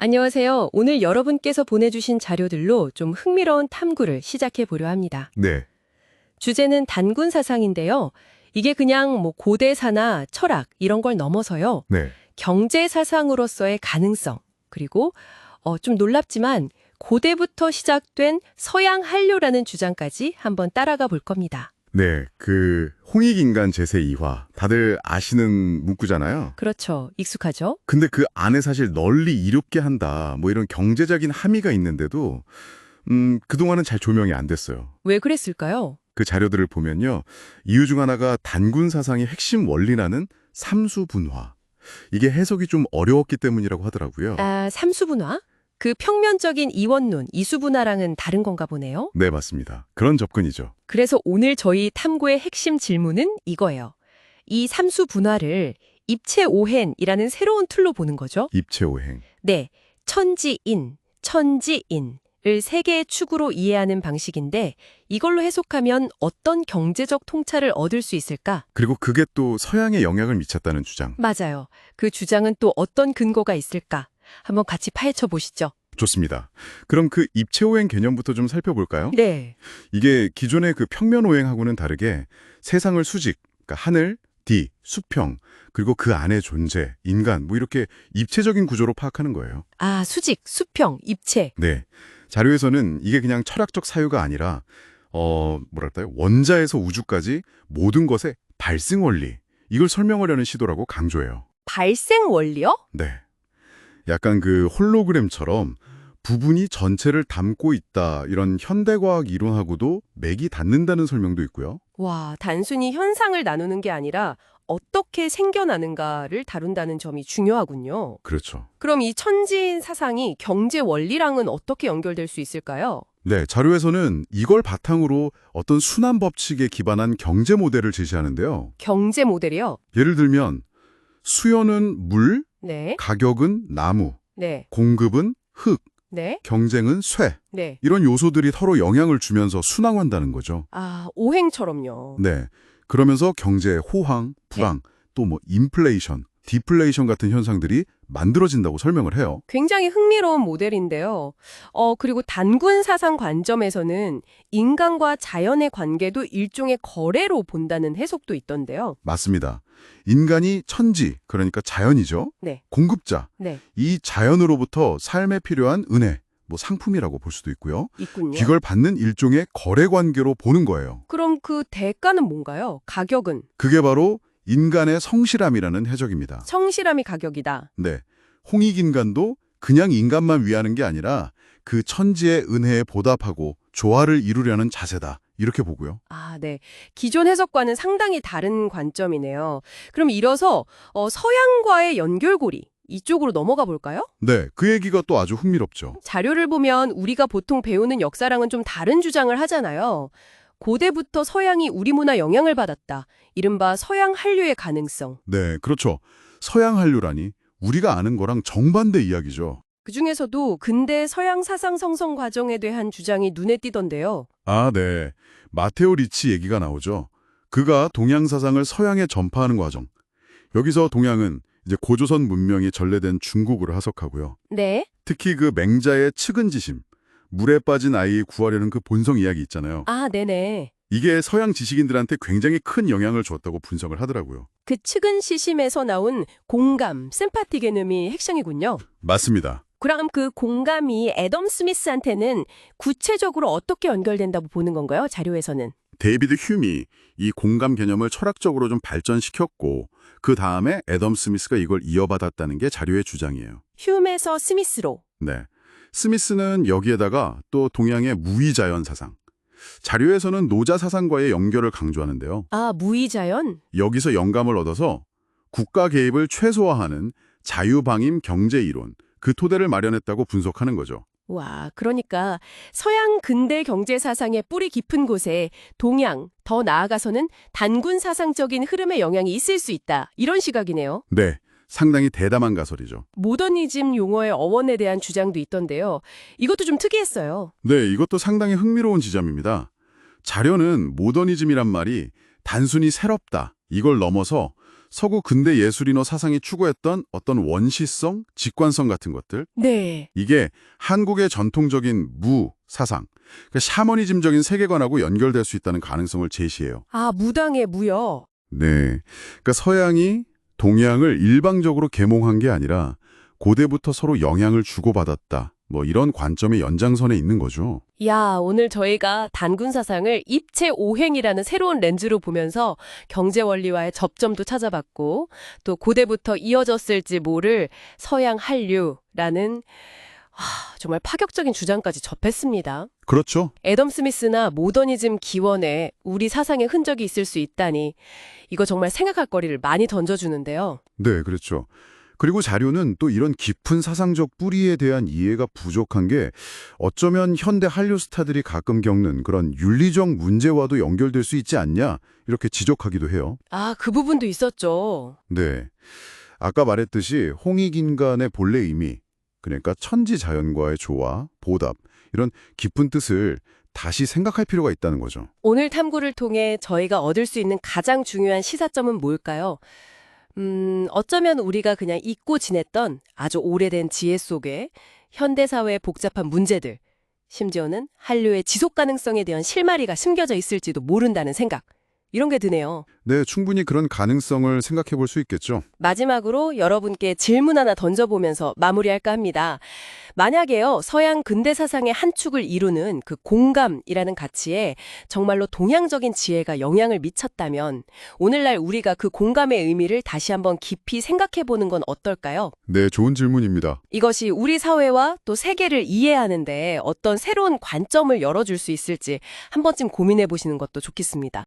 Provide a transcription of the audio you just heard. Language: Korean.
안녕하세요. 오늘 여러분께서 보내주신 자료들로 좀 흥미로운 탐구를 시작해 보려 합니다. 네, 주제는 단군 사상인데요. 이게 그냥 고대사나 철학 이런 걸 넘어서요. 네. 경제 사상으로서의 가능성, 그리고 좀 놀랍지만 고대부터 시작된 서양 한류라는 주장까지 한번 따라가 볼 겁니다. 네, 홍익인간 제세 2화 다들 아시는 문구잖아요. 그렇죠. 익숙하죠? 근데 그 안에 사실 널리 이롭게 한다, 이런 경제적인 함의가 있는데도 그동안은 잘 조명이 안 됐어요. 왜 그랬을까요? 그 자료들을 보면요. 이유 중 하나가 단군 사상의 핵심 원리라는 삼수분화. 이게 해석이 좀 어려웠기 때문이라고 하더라고요. 삼수분화? 그 평면적인 이원론, 이수분화랑은 다른 건가 보네요. 네, 맞습니다. 그런 접근이죠. 그래서 오늘 저희 탐구의 핵심 질문은 이거예요. 이 삼수 분화를 입체오행이라는 새로운 툴로 보는 거죠. 입체오행. 네, 천지인, 천지인을 세 개의 축으로 이해하는 방식인데 이걸로 해석하면 어떤 경제적 통찰을 얻을 수 있을까? 그리고 그게 또 서양에 영향을 미쳤다는 주장. 맞아요. 그 주장은 또 어떤 근거가 있을까? 한번 같이 파헤쳐 보시죠. 좋습니다. 그럼 그 입체오행 개념부터 좀 살펴볼까요? 네. 이게 기존의 그 평면오행하고는 다르게 세상을 수직, 그러니까 하늘, 디, 수평, 그리고 그 안에 존재, 인간, 이렇게 입체적인 구조로 파악하는 거예요. 수직, 수평, 입체. 네. 자료에서는 이게 그냥 철학적 사유가 아니라, 뭐랄까요? 원자에서 우주까지 모든 것의 발생 원리, 이걸 설명하려는 시도라고 강조해요. 발생 원리요? 네. 약간 그 홀로그램처럼 부분이 전체를 담고 있다, 이런 현대과학 이론하고도 맥이 닿는다는 설명도 있고요. 와, 단순히 현상을 나누는 게 아니라 어떻게 생겨나는가를 다룬다는 점이 중요하군요. 그렇죠. 그럼 이 천지인 사상이 경제 원리랑은 어떻게 연결될 수 있을까요? 네, 자료에서는 이걸 바탕으로 어떤 순환 법칙에 기반한 경제 모델을 제시하는데요. 경제 모델이요? 예를 들면 수요는 물, 네, 가격은 나무, 네, 공급은 흙, 네, 경쟁은 쇠. 네. 이런 요소들이 서로 영향을 주면서 순환한다는 거죠. 오행처럼요. 네. 그러면서 경제의 호황, 불황, 또 인플레이션, 디플레이션 같은 현상들이 만들어진다고 설명을 해요. 굉장히 흥미로운 모델인데요. 그리고 단군 사상 관점에서는 인간과 자연의 관계도 일종의 거래로 본다는 해석도 있던데요. 맞습니다. 인간이 천지, 그러니까 자연이죠. 네, 공급자, 네, 이 자연으로부터 삶에 필요한 은혜, 상품이라고 볼 수도 있고요. 있군요. 이걸 받는 일종의 거래 관계로 보는 거예요. 그럼 그 대가는 뭔가요? 가격은? 그게 바로 인간의 성실함이라는 해석입니다. 성실함이 가격이다. 네, 홍익인간도 그냥 인간만 위하는 게 아니라 그 천지의 은혜에 보답하고 조화를 이루려는 자세다. 이렇게 보고요. 네. 기존 해석과는 상당히 다른 관점이네요. 그럼 이어서 서양과의 연결고리 이쪽으로 넘어가 볼까요? 네, 그 얘기가 또 아주 흥미롭죠. 자료를 보면 우리가 보통 배우는 역사랑은 좀 다른 주장을 하잖아요. 고대부터 서양이 우리 문화 영향을 받았다. 이른바 서양 한류의 가능성. 네, 그렇죠. 서양 한류라니 우리가 아는 거랑 정반대 이야기죠. 그중에서도 근대 서양 사상 성성 과정에 대한 주장이 눈에 띄던데요. 네. 마테오 리치 얘기가 나오죠. 그가 동양 사상을 서양에 전파하는 과정. 여기서 동양은 이제 고조선 문명이 전래된 중국으로 해석하고요. 네. 특히 그 맹자의 측은지심, 물에 빠진 아이 구하려는 그 본성 이야기 있잖아요. 네네. 이게 서양 지식인들한테 굉장히 큰 영향을 줬다고 분석을 하더라고요. 그 측은 시심에서 나온 공감, 셈파티 개념이 핵심이군요. 맞습니다. 그럼 그 공감이 애덤 스미스한테는 구체적으로 어떻게 연결된다고 보는 건가요? 자료에서는. 데이비드 휴미 이 공감 개념을 철학적으로 좀 발전시켰고 그 다음에 애덤 스미스가 이걸 이어받았다는 게 자료의 주장이에요. 휴메에서 스미스로. 네. 스미스는 여기에다가 또 동양의 무위자연 사상, 자료에서는 노자 사상과의 연결을 강조하는데요. 무의자연? 여기서 영감을 얻어서 국가 개입을 최소화하는 자유방임 경제 이론, 그 토대를 마련했다고 분석하는 거죠. 와, 그러니까 서양 근대 경제 사상의 뿌리 깊은 곳에 동양, 더 나아가서는 단군 사상적인 흐름의 영향이 있을 수 있다. 이런 시각이네요. 네, 상당히 대담한 가설이죠. 모더니즘 용어의 어원에 대한 주장도 있던데요. 이것도 좀 특이했어요. 네, 이것도 상당히 흥미로운 지점입니다. 자료는 모더니즘이란 말이 단순히 새롭다, 이걸 넘어서 서구 근대 예술인어 사상이 추구했던 어떤 원시성, 직관성 같은 것들, 네. 이게 한국의 전통적인 무 사상, 그러니까 샤머니즘적인 세계관하고 연결될 수 있다는 가능성을 제시해요. 아, 무당의 무요. 네, 그러니까 서양이 동양을 일방적으로 계몽한 게 아니라 고대부터 서로 영향을 주고받았다. 뭐 이런 관점의 연장선에 있는 거죠. 야, 오늘 저희가 단군 사상을 입체 오행이라는 새로운 렌즈로 보면서 경제 원리와의 접점도 찾아봤고 또 고대부터 이어졌을지 모를 서양 한류라는 정말 파격적인 주장까지 접했습니다. 그렇죠. 애덤 스미스나 모더니즘 기원에 우리 사상의 흔적이 있을 수 있다니 이거 정말 생각할 거리를 많이 던져주는데요. 네, 그렇죠. 그리고 자료는 또 이런 깊은 사상적 뿌리에 대한 이해가 부족한 게 어쩌면 현대 한류 스타들이 가끔 겪는 그런 윤리적 문제와도 연결될 수 있지 않냐 이렇게 지적하기도 해요. 아, 그 부분도 있었죠. 네. 아까 말했듯이 홍익인간의 본래 의미, 그러니까 천지자연과의 조화, 보답, 이런 깊은 뜻을 다시 생각할 필요가 있다는 거죠. 오늘 탐구를 통해 저희가 얻을 수 있는 가장 중요한 시사점은 뭘까요? 어쩌면 우리가 그냥 잊고 지냈던 아주 오래된 지혜 속에 현대사회의 복잡한 문제들, 심지어는 한류의 지속 가능성에 대한 실마리가 숨겨져 있을지도 모른다는 생각, 이런 게 드네요. 네, 충분히 그런 가능성을 생각해 볼 수 있겠죠. 마지막으로 여러분께 질문 하나 던져보면서 마무리할까 합니다. 만약에요, 서양 근대 사상의 한 축을 이루는 그 공감이라는 가치에 정말로 동양적인 지혜가 영향을 미쳤다면 오늘날 우리가 그 공감의 의미를 다시 한번 깊이 생각해보는 건 어떨까요? 네, 좋은 질문입니다. 이것이 우리 사회와 또 세계를 이해하는데 어떤 새로운 관점을 열어줄 수 있을지 한 번쯤 고민해보시는 것도 좋겠습니다.